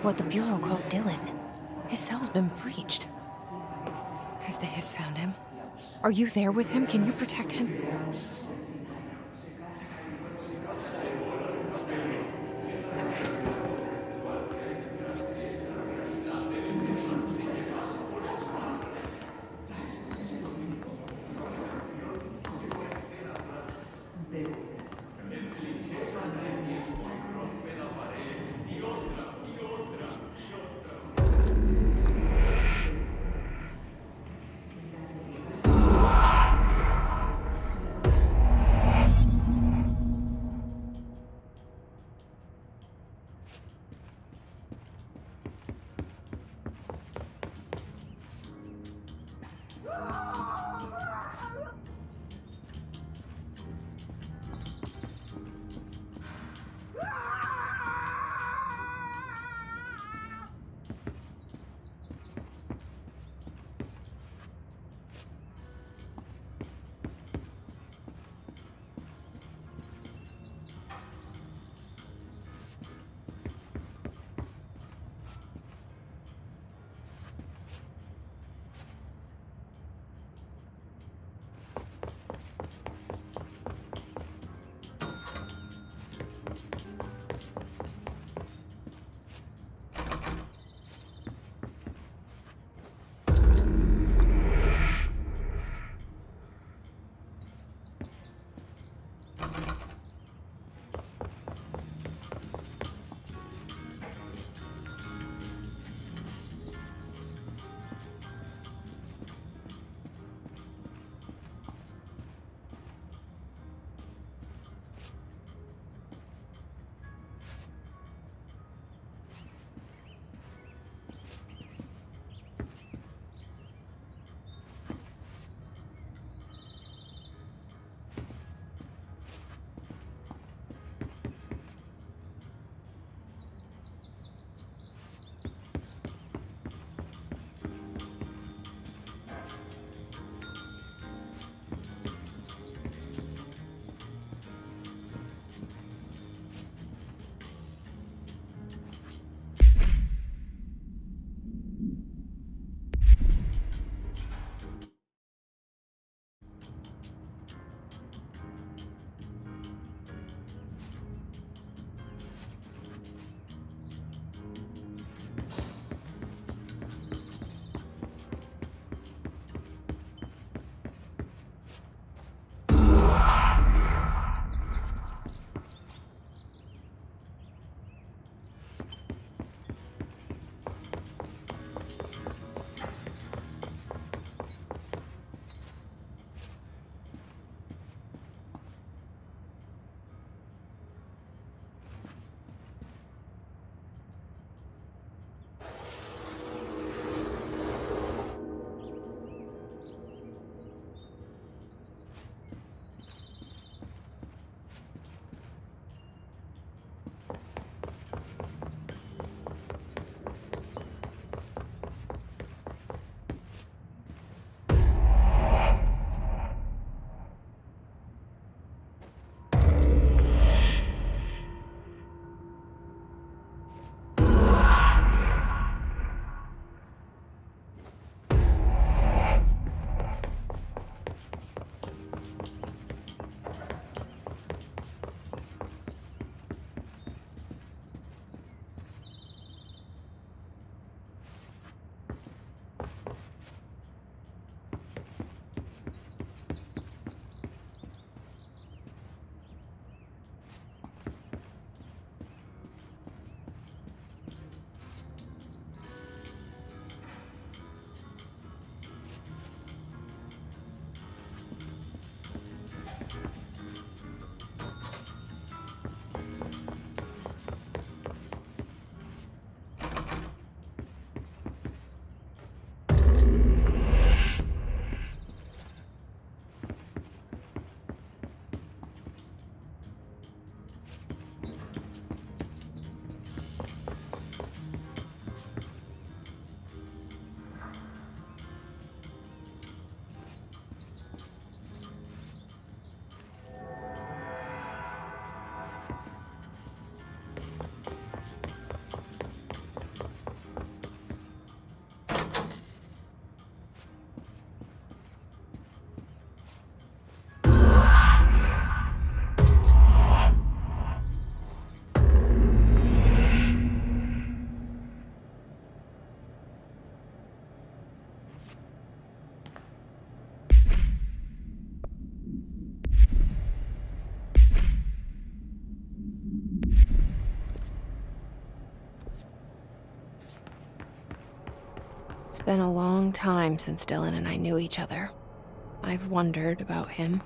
what the Bureau calls Dylan. His cell's been breached. Has the Hiss found him? Are you there with him? Can you protect him? It's been a long time since Dylan and I knew each other. I've wondered about him.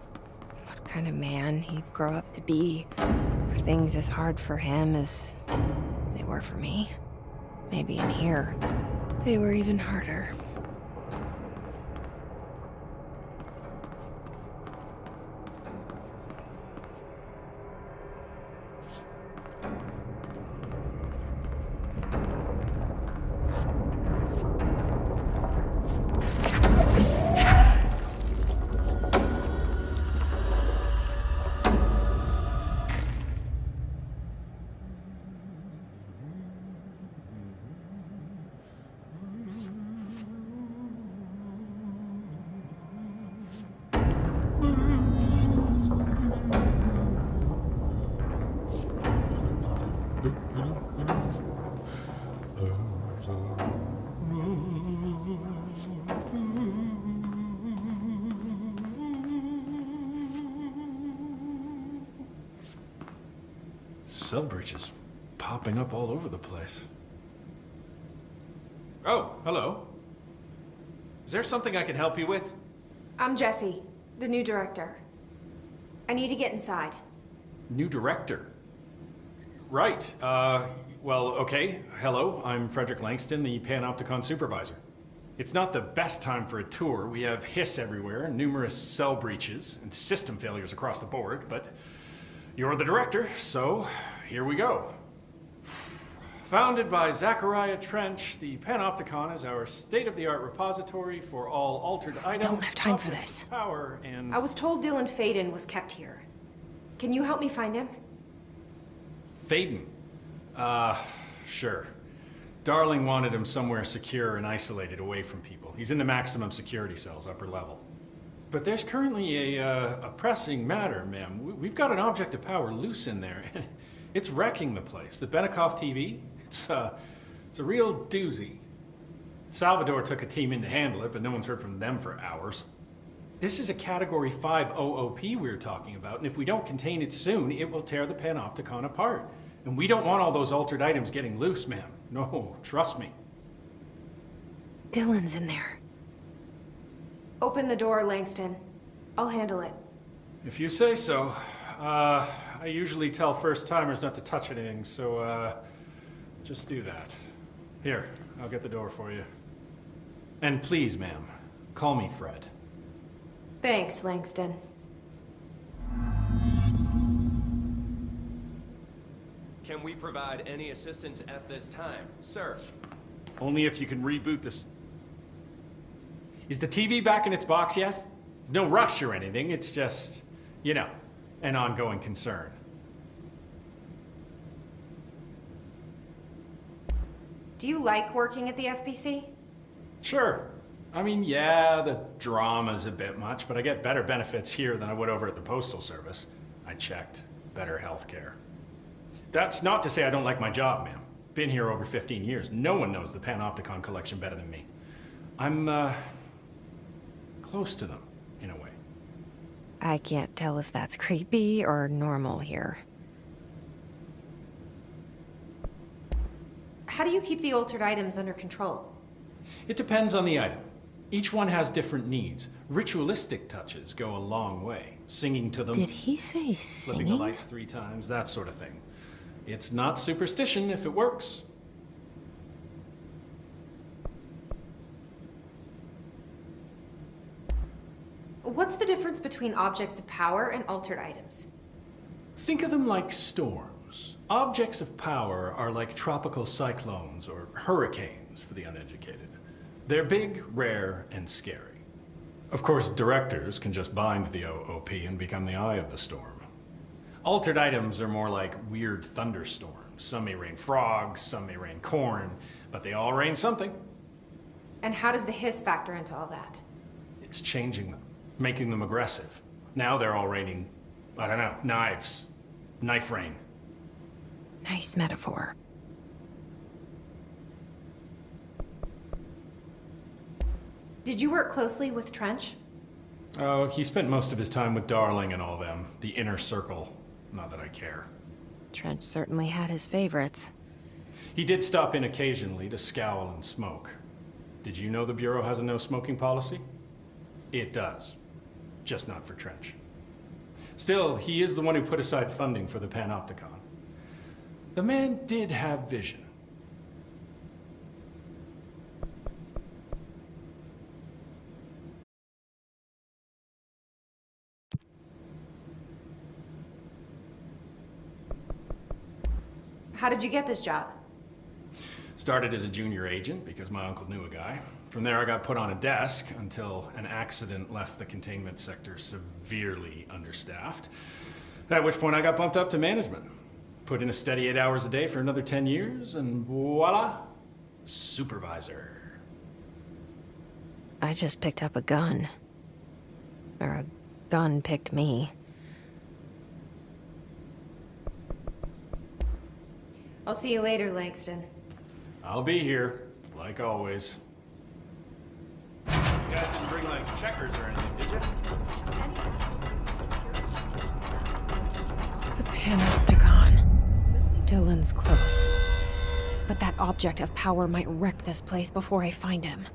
What kind of man he'd grow up to be. Were things as hard for him as they were for me? Maybe in here, they were even harder. Cell breaches popping up all over the place. Oh, hello. Is there something I can help you with? I'm Jessie, the new director. I need to get inside. New director? Right, well, okay. Hello, I'm Frederick Langston, the Panopticon supervisor. It's not the best time for a tour. We have hiss everywhere, numerous cell breaches, and system failures across the board, but you're the director, so here we go. Founded by Zachariah Trench, the Panopticon is our state-of-the-art repository for all altered items. I don't have time for this. Power and... I was told Dylan Faden was kept here. Can you help me find him? Faden? Sure. Darling wanted him somewhere secure and isolated away from people. He's in the maximum security cells, upper level. But there's currently a pressing matter, ma'am. We've got an object of power loose in there. It's wrecking the place. The Benikoff TV, it's a real doozy. Salvador took a team in to handle it, but no one's heard from them for hours. This is a Category 5 OOP we're talking about, and if we don't contain it soon, it will tear the Panopticon apart. And we don't want all those altered items getting loose, ma'am. No, trust me. Dylan's in there. Open the door, Langston. I'll handle it. If you say so. I usually tell first-timers not to touch anything, so, just do that. Here, I'll get the door for you. And please, ma'am, call me Fred. Thanks, Langston. Can we provide any assistance at this time, sir? Only if you can reboot this. Is the TV back in its box yet? There's no rush or anything, it's just, you know, an ongoing concern. Do you like working at the FBC? Sure. I mean, yeah, the drama's a bit much, but I get better benefits here than I would over at the Postal Service. I checked. Better healthcare. That's not to say I don't like my job, ma'am. Been here over 15 years. No one knows the Panopticon collection better than me. I'm, close to them, in a way. I can't tell if that's creepy or normal here. How do you keep the altered items under control? It depends on the item. Each one has different needs. Ritualistic touches go a long way. Singing to them. Did he say Flipping the singing? lights 3 times, that sort of thing. It's not superstition if it works. What's the difference between objects of power and altered items? Think of them like storms. Objects of power are like tropical cyclones or hurricanes for the uneducated. They're big, rare, and scary. Of course, directors can just bind the OOP and become the eye of the storm. Altered items are more like weird thunderstorms. Some may rain frogs, some may rain corn, but they all rain something. And how does the hiss factor into all that? It's changing them, making them aggressive. Now they're all raining, I don't know, knives. Knife rain. Nice metaphor. Did you work closely with Trench? Oh, he spent most of his time with Darling and all them. The inner circle. Not that I care. Trench certainly had his favorites. He did stop in occasionally to scowl and smoke. Did you know the Bureau has a no smoking policy? It does. Just not for Trench. Still, he is the one who put aside funding for the Panopticon. The man did have vision. How did you get this job? Started as a junior agent because my uncle knew a guy. From there I got put on a desk until an accident left the containment sector severely understaffed. At which point I got bumped up to management. Put in a steady 8 hours a day for another 10 years and voila, supervisor. I just picked up a gun. Or a gun picked me. I'll see you later, Langston. I'll be here, like always. You guys didn't bring like checkers or anything, did you? The Panopticon. Dylan's close. But that object of power might wreck this place before I find him.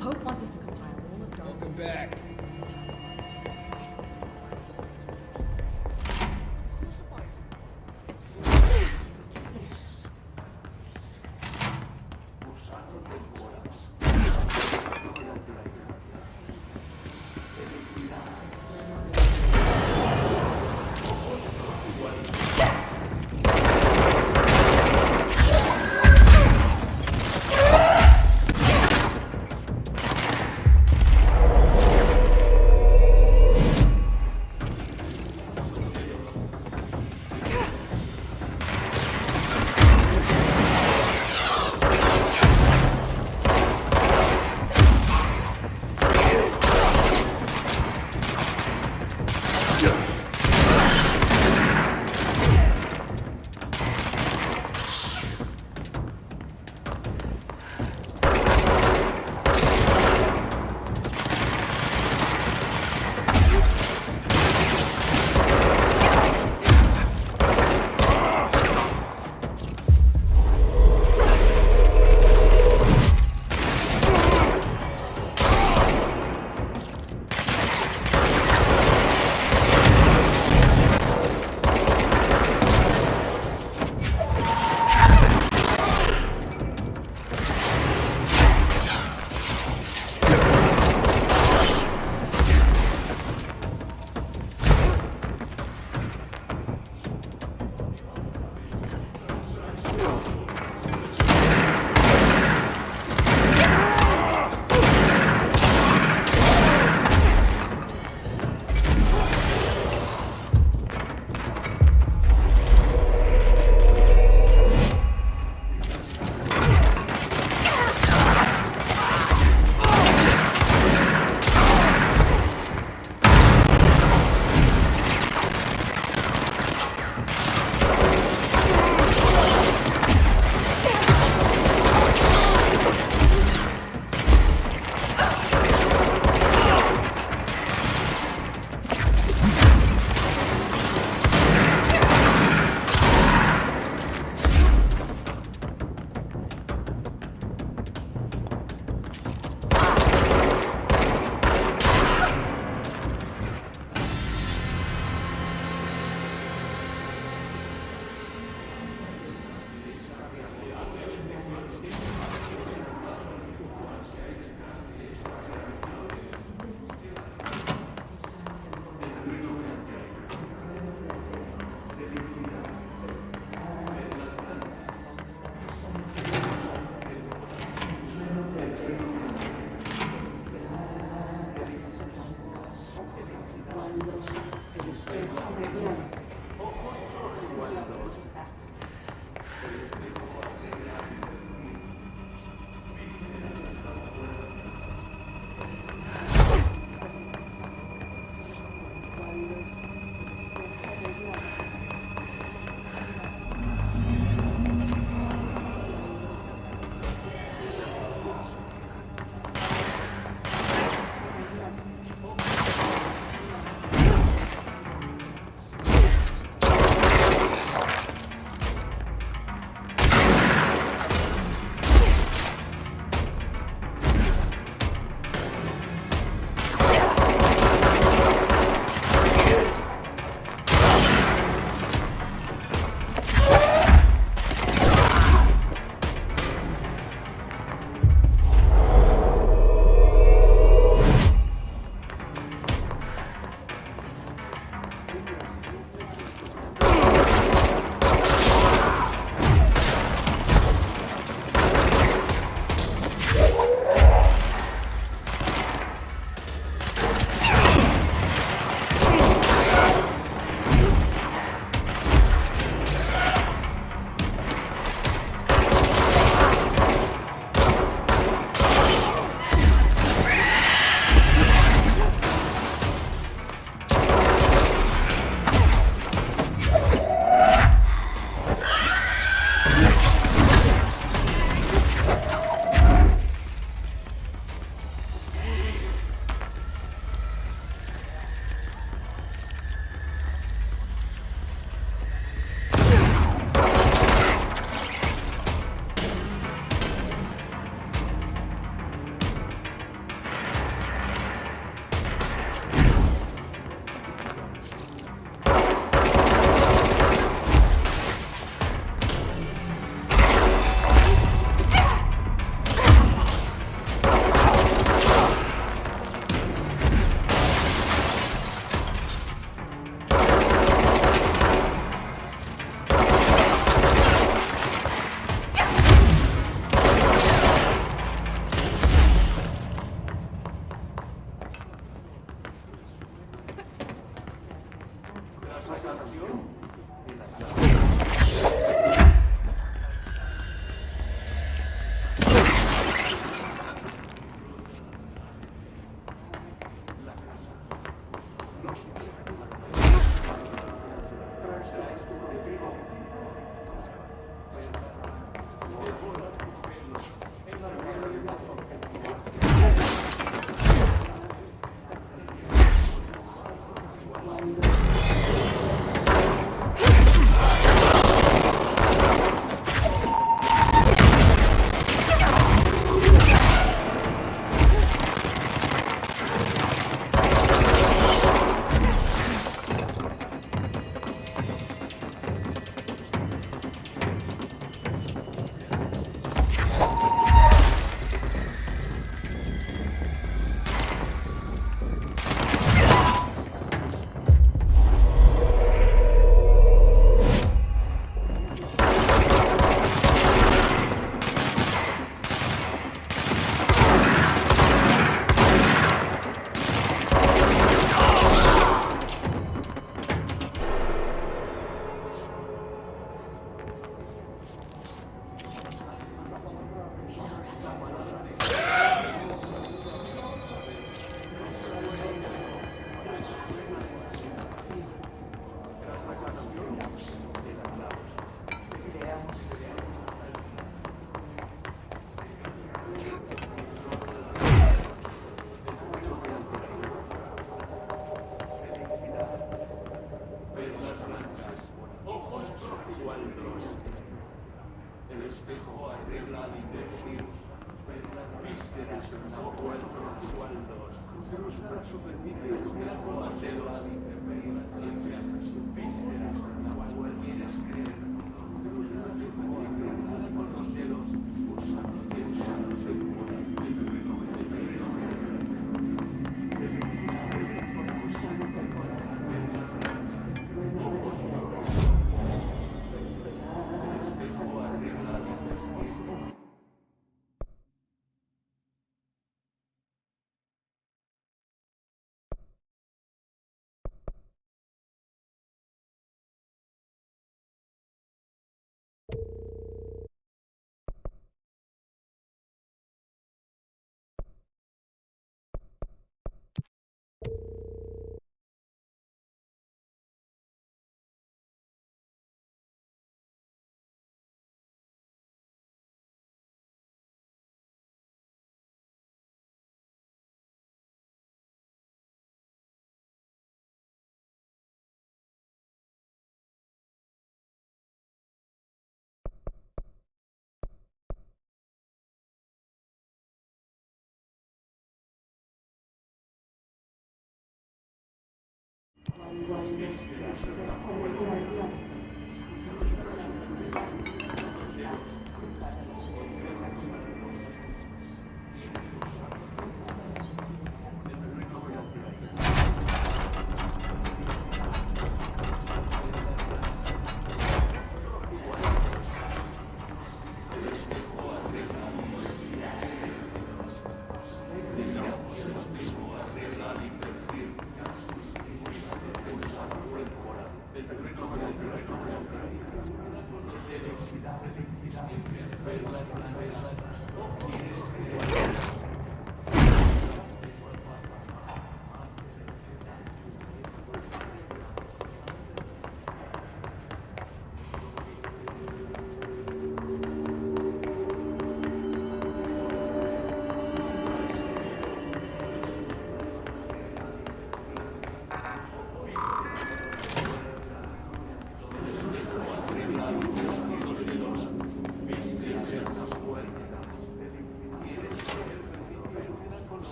Pope wants us to compile all of Darwin's... Welcome back.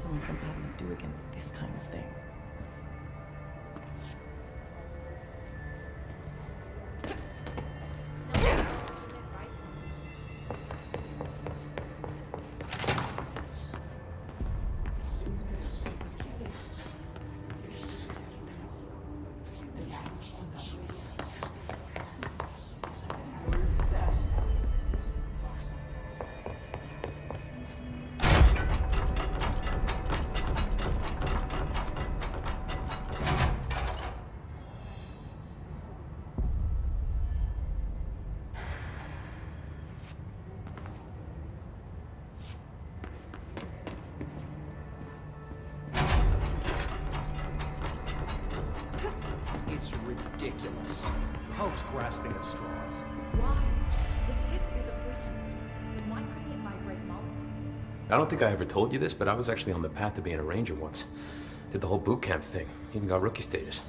someone from Adam do against this kind of thing? It's ridiculous. Pope's grasping at straws. Why? If Hiss is a frequency, then why couldn't it vibrate molecules? I don't think I ever told you this, but I was actually on the path to being a ranger once. Did the whole boot camp thing. Even got rookie status.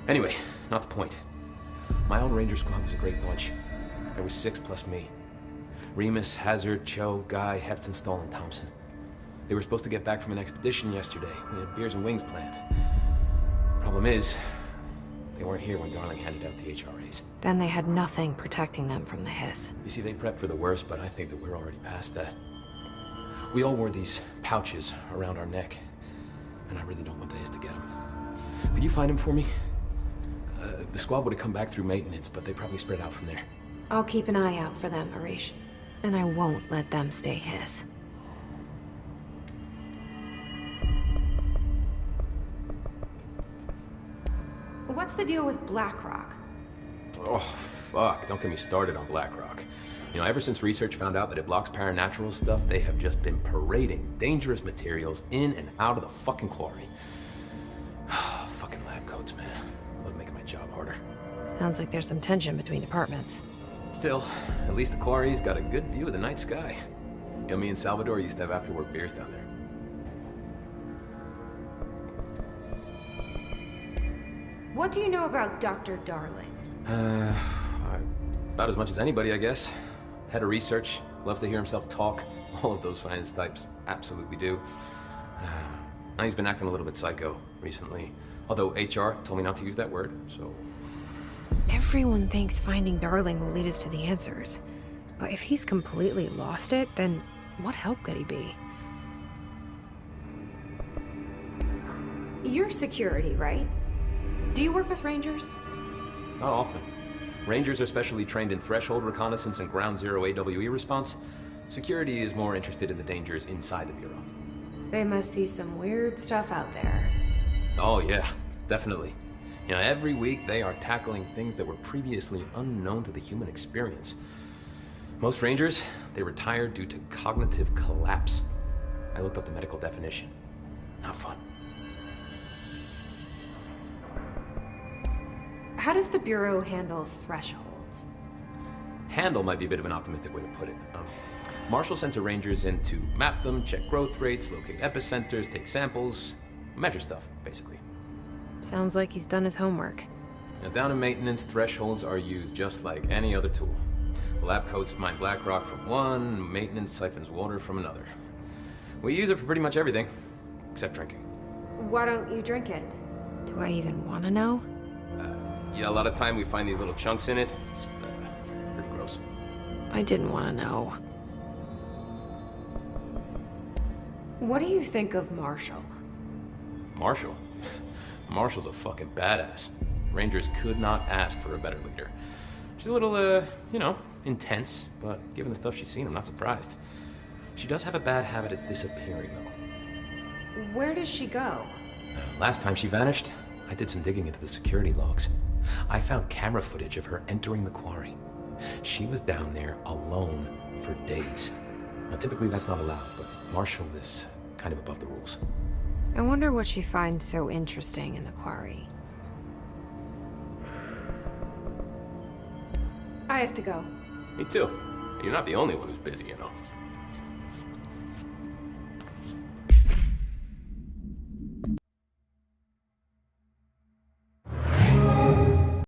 Anyway, not the point. My old ranger squad was a great bunch. There was 6 plus me. Remus, Hazard, Cho, Guy, Heptonstall, and Thompson. They were supposed to get back from an expedition yesterday. We had beers and wings planned. Problem is, they weren't here when Darling handed out the HRAs. Then they had nothing protecting them from the hiss. You see, they prepped for the worst, but I think that we're already past that. We all wore these pouches around our neck, and I really don't want the hiss to get them. Could you find them for me? The squad would have come back through maintenance, but they probably spread out from there. I'll keep an eye out for them, Arish. And I won't let them stay hiss. What's the deal with BlackRock? Oh, fuck. Don't get me started on BlackRock. You know, ever since research found out that it blocks paranatural stuff, they have just been parading dangerous materials in and out of the fucking quarry. Fucking lab coats, man. Love making my job harder. Sounds like there's some tension between departments. Still, at least the quarry's got a good view of the night sky. You know, me and Salvador used to have after-work beers down there. What do you know about Dr. Darling? About as much as anybody, I guess. Head of research, loves to hear himself talk. All of those science types absolutely do. He's been acting a little bit psycho recently. Although HR told me not to use that word, so... Everyone thinks finding Darling will lead us to the answers. But if he's completely lost it, then what help could he be? You're security, right? Do you work with Rangers? Not often. Rangers are specially trained in threshold reconnaissance and ground zero AWE response. Security is more interested in the dangers inside the Bureau. They must see some weird stuff out there. Oh yeah, definitely. You know, every week they are tackling things that were previously unknown to the human experience. Most Rangers, they retire due to cognitive collapse. I looked up the medical definition. Not fun. How does the Bureau handle thresholds? Handle might be a bit of an optimistic way to put it. Marshall sends her Rangers in to map them, check growth rates, locate epicenters, take samples, measure stuff, basically. Sounds like he's done his homework. Now, down in maintenance, thresholds are used just like any other tool. Lab coats mine BlackRock from one, maintenance siphons water from another. We use it for pretty much everything, except drinking. Why don't you drink it? Do I even want to know? Yeah, a lot of time we find these little chunks in it. It's pretty gross. I didn't want to know. What do you think of Marshall? Marshall? Marshall's a fucking badass. Rangers could not ask for a better leader. She's a little, you know, intense, but given the stuff she's seen, I'm not surprised. She does have a bad habit of disappearing, though. Where does she go? Last time she vanished, I did some digging into the security logs. I found camera footage of her entering the quarry. She was down there alone for days. Now, typically that's not allowed, but Marshall is kind of above the rules. I wonder what she finds so interesting in the quarry. I have to go. Me too. You're not the only one who's busy, you know.